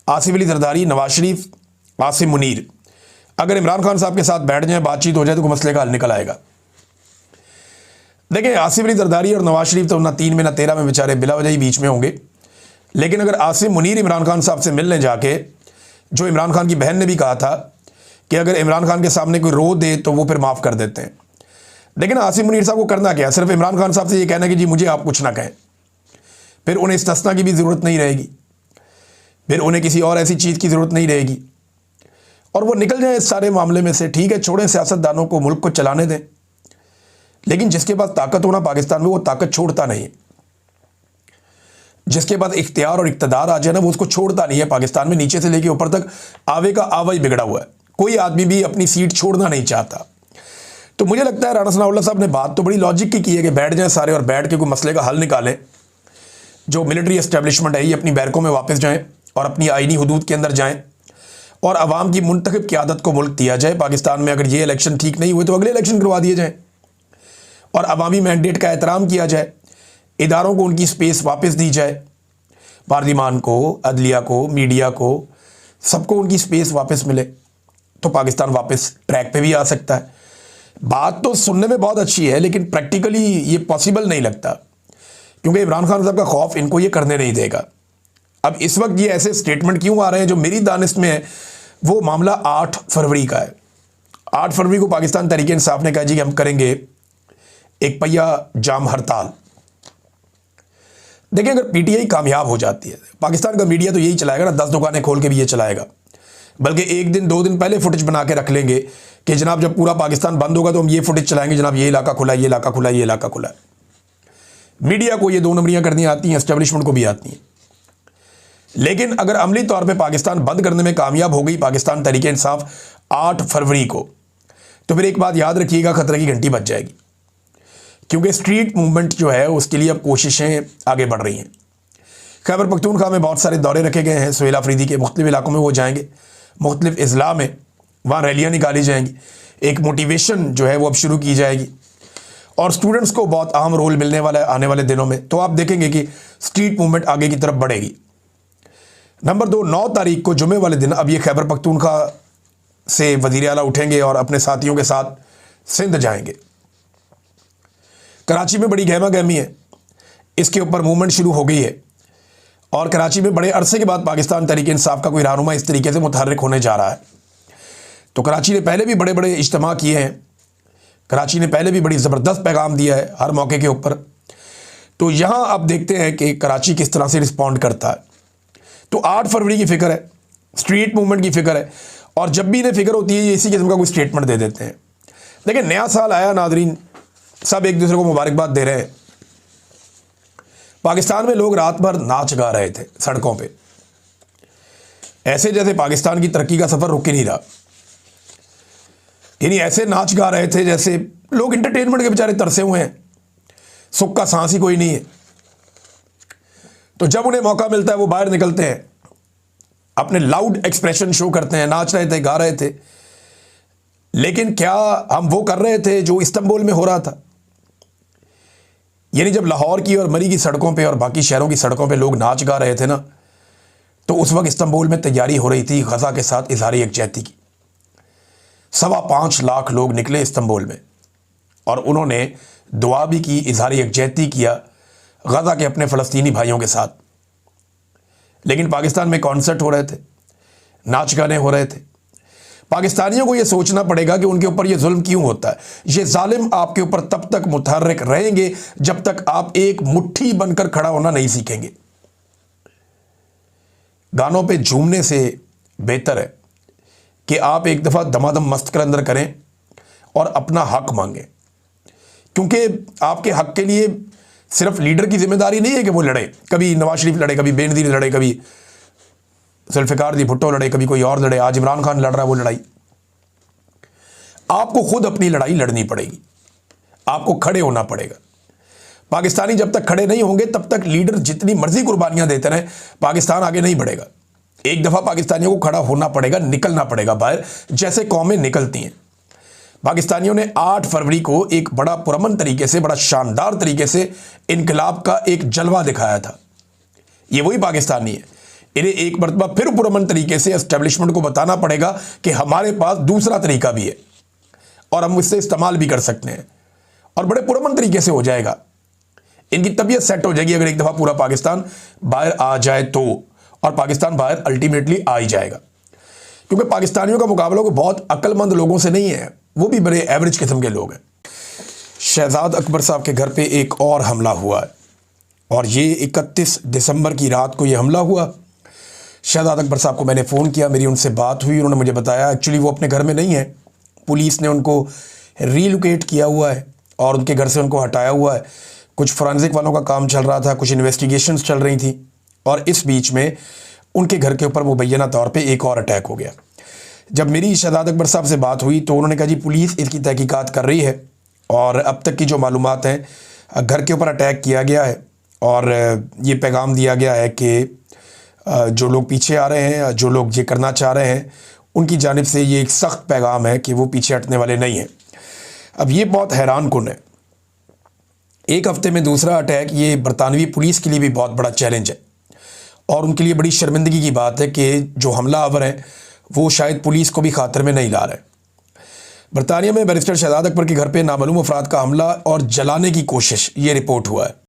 आसिफ अली जरदारी, नवाज शरीफ, आसिम मुनीर अगर इमरान खान साहब के साथ बैठ जाए, बातचीत हो जाए तो मसले का हल निकल आएगा। देखिए, आसिफ अली जरदारी और नवाज शरीफ तो ना 3 में ना 13 में बेचारे बिला वजह ही बीच में होंगे, लेकिन अगर आसिम मुनीर इमरान खान साहब से मिलने जाके, जो इमरान खान की बहन ने भी कहा था कि अगर इमरान खान के सामने कोई रो दे तो वो फिर माफ़ कर देते हैं, लेकिन आसिम मुनीर साहब को करना क्या, सिर्फ इमरान खान साहब से ये कहना कि जी मुझे आप कुछ ना कहें, फिर उन्हें इस्तिस्ना की भी ज़रूरत नहीं रहेगी, फिर उन्हें किसी और ऐसी चीज़ की ज़रूरत नहीं रहेगी और वो निकल जाए इस सारे मामले में से। ठीक है, छोड़ें सियासतदानों को, मुल्क को चलाने दें, लेकिन जिसके पास ताकत होना पाकिस्तान में, वो ताकत छोड़ता नहीं है। जिसके पास इख्तियार और इक़्तिदार आ जाए ना, वो उसको छोड़ता नहीं है। पाकिस्तान में नीचे से लेके ऊपर तक आवे का आवा ही बिगड़ा हुआ है, कोई आदमी भी अपनी सीट छोड़ना नहीं चाहता। तो मुझे लगता है राणा सनाउल्लाह साहब ने बात तो बड़ी लॉजिक की है कि बैठ जाएं सारे और बैठ के कोई मसले का हल निकालें। जो मिलिट्री एस्टेब्लिशमेंट है ये अपनी बैरकों में वापस जाएं और अपनी आईनी हुदूद के अंदर जाएं और अवाम की मुंतखब क़यादत को मुल्क दिया जाए। पाकिस्तान में अगर ये इलेक्शन ठीक नहीं हुए तो अगले इलेक्शन करवा दिए जाएँ और अवामी मैंडेट का एहतराम किया जाए, इदारों को उनकी स्पेस वापस दी जाए, पार्लिमान को, अदलिया को, मीडिया को, सबको उनकी स्पेस वापस मिले तो पाकिस्तान वापस ट्रैक पे भी आ सकता है। बात तो सुनने में बहुत अच्छी है, लेकिन प्रैक्टिकली ये पॉसिबल नहीं लगता, क्योंकि इमरान खान साहब का खौफ इनको ये करने नहीं देगा। अब इस वक्त ये ऐसे स्टेटमेंट क्यों आ रहे हैं, जो मेरी दानिश में है वो मामला 8 फरवरी का है। 8 फरवरी को पाकिस्तान तहरीक इंसाफ ने कहा जी कि हम करेंगे एक पहिया जाम हड़ताल। देखिए, अगर पीटीआई कामयाब हो जाती है, पाकिस्तान का मीडिया तो यही चलाएगा ना, 10 दुकानें खोल के भी ये चलाएगा, बल्कि 1 दिन 2 दिन पहले फुटेज बना के रख लेंगे कि जनाब जब पूरा पाकिस्तान बंद होगा तो हम ये फुटेज चलाएंगे, जनाब ये इलाका खुला, ये इलाका खुला, ये इलाका खुला। मीडिया को ये 2 नंबरियां करनी आती हैं, एस्टेब्लिशमेंट को भी आती हैं। लेकिन अगर अमली तौर पर पाकिस्तान बंद करने में कामयाब हो गई पाकिस्तान तहरीक इंसाफ 8 फरवरी को, तो फिर एक बात याद रखिएगा, खतरे की घंटी बज जाएगी, क्योंकि स्ट्रीट मूवमेंट जो है उसके लिए अब कोशिशें आगे बढ़ रही हैं। खैबर पख्तूनख्वा में बहुत सारे दौरे रखे गए हैं, सुहेल अफरीदी के मुख्तलिफ इलाकों में वो जाएंगे, मुख्तलिफ अजला में वहाँ रैलियाँ निकाली जाएंगी, एक मोटिवेशन जो है वो अब शुरू की जाएगी और स्टूडेंट्स को बहुत अहम रोल मिलने वाला है आने वाले दिनों में। तो आप देखेंगे कि स्ट्रीट मूवमेंट आगे की तरफ बढ़ेगी। नंबर 2, 9 तारीख को जुमे वाले दिन अब ये खैबर पख्तूनख्वा से वज़ीर आला उठेंगे और अपने साथियों के साथ सिंध जाएंगे। कराची में बड़ी गहमा गहमी है, इसके ऊपर मूवमेंट शुरू हो गई है और कराची में बड़े अरसे के बाद पाकिस्तान तहरीक इंसाफ का कोई रहनुमा इस तरीके से मुतहर्रिक होने जा रहा है। तो कराची ने पहले भी बड़े बड़े इज्तिमा किए हैं, कराची ने पहले भी बड़ी ज़बरदस्त पैगाम दिया है हर मौके के ऊपर। तो यहाँ आप देखते हैं कि कराची किस तरह से रिस्पॉन्ड करता है। तो 8 फरवरी की फ़िक्र है, स्ट्रीट मूवमेंट की फ़िक्र है और जब भी इन्हें फ़िक्र होती है ये इसी किस्म का कोई स्टेटमेंट दे देते हैं। देखिए, नया साल आया नादरीन, सब एक दूसरे को मुबारकबाद दे रहे हैं। पाकिस्तान में लोग रात भर नाच गा रहे थे सड़कों पे, ऐसे जैसे पाकिस्तान की तरक्की का सफ़र रुक ही नहीं रहा। यानी ऐसे नाच गा रहे थे जैसे लोग इंटरटेनमेंट के बेचारे तरसे हुए हैं, सुख का सांस ही कोई नहीं है। तो जब उन्हें मौका मिलता है वो बाहर निकलते हैं, अपने लाउड एक्सप्रेशन शो करते हैं, नाच रहे थे, गा रहे थे। लेकिन क्या हम वो कर रहे थे जो इस्तांबुल में हो रहा था? यानी जब लाहौर की और मरी की सड़कों पे और बाकी शहरों की सड़कों पे लोग नाच गा रहे थे ना, तो उस वक्त इस्तांबुल में तैयारी हो रही थी गज़ा के साथ इज़हार यकजहती की। 5.25 लाख लोग निकले इस्तांबुल में और उन्होंने दुआ भी की, इज़हार यकजहती किया गज़ा के अपने फ़लस्तीनी भाइयों के साथ। लेकिन पाकिस्तान में कॉन्सर्ट हो रहे थे, नाच गाने हो रहे थे। पाकिस्तानियों को यह सोचना पड़ेगा कि उनके ऊपर यह जुल्म क्यों होता है। ये जालिम आपके ऊपर तब तक मुतहर्रिक रहेंगे जब तक आप एक मुट्ठी बनकर खड़ा होना नहीं सीखेंगे। गानों पे झूमने से बेहतर है कि आप एक दफ़ा दमादम मस्त कर अंदर करें और अपना हक मांगें, क्योंकि आपके हक के लिए सिर्फ लीडर की जिम्मेदारी नहीं है कि वो लड़े। कभी नवाज शरीफ लड़े, कभी बेनज़ीर लड़े, कभी जुल्फ़िकार दी भुट्टो लड़े, कभी कोई और लड़े, आज इमरान खान लड़ रहा है वो लड़ाई। आपको खुद अपनी लड़ाई लड़नी पड़ेगी, आपको खड़े होना पड़ेगा। पाकिस्तानी जब तक खड़े नहीं होंगे तब तक लीडर जितनी मर्जी कुर्बानियां देते रहें, पाकिस्तान आगे नहीं बढ़ेगा। एक दफ़ा पाकिस्तानियों को खड़ा होना पड़ेगा, निकलना पड़ेगा बाहर, जैसे कौमें निकलती हैं। पाकिस्तानियों ने 8 फरवरी को एक बड़ा पुरअमन तरीके से, बड़ा शानदार तरीके से इनकलाब का एक जलवा दिखाया था। ये वही पाकिस्तानी है। इन्हें एक मरतबा फिर पुरअमन तरीके से एस्टेब्लिशमेंट को बताना पड़ेगा कि हमारे पास दूसरा तरीका भी है और हम इससे इस्तेमाल भी कर सकते हैं, और बड़े पुरअमन तरीके से हो जाएगा। इनकी तबीयत सेट हो जाएगी अगर एक दफ़ा पूरा पाकिस्तान बाहर आ जाए तो, और पाकिस्तान बाहर अल्टीमेटली आ ही जाएगा, क्योंकि पाकिस्तानियों का मुकाबला को बहुत अक्लमंद लोगों से नहीं है, वो भी बड़े एवरेज किस्म के लोग हैं। शहजाद अकबर साहब के घर पे एक और हमला हुआ है, और ये 31 दिसंबर की रात को ये हमला हुआ। शहजाद अकबर साहब को मैंने फ़ोन किया, मेरी उनसे बात हुई, उन्होंने मुझे बताया एक्चुअली वो अपने घर में नहीं है, पुलिस ने उनको रीलोकेट किया हुआ है और उनके घर से उनको हटाया हुआ है। कुछ फोरेंसिक वालों का काम चल रहा था, कुछ इन्वेस्टिगेशंस चल रही थी, और इस बीच में उनके घर के ऊपर मुबैना तौर पे एक और अटैक हो गया। जब मेरी शहजाद अकबर साहब से बात हुई तो उन्होंने कहा जी पुलिस इसकी तहकीकात कर रही है, और अब तक की जो मालूमात हैं घर के ऊपर अटैक किया गया है, और ये पैगाम दिया गया है कि जो लोग पीछे आ रहे हैं, जो लोग ये करना चाह रहे हैं, उनकी जानिब से ये एक सख्त पैगाम है कि वो पीछे हटने वाले नहीं हैं। अब ये बहुत हैरान कुन है, एक हफ्ते में दूसरा अटैक, ये बरतानवी पुलिस के लिए भी बहुत बड़ा चैलेंज है, और उनके लिए बड़ी शर्मिंदगी की बात है कि जो हमलावर हैं वो शायद पुलिस को भी खातर में नहीं ला रहे। बरतानिया में बैरिस्टर शहजाद अकबर के घर पे नामालूम अफराद का हमला और जलाने की कोशिश, ये रिपोर्ट हुआ है।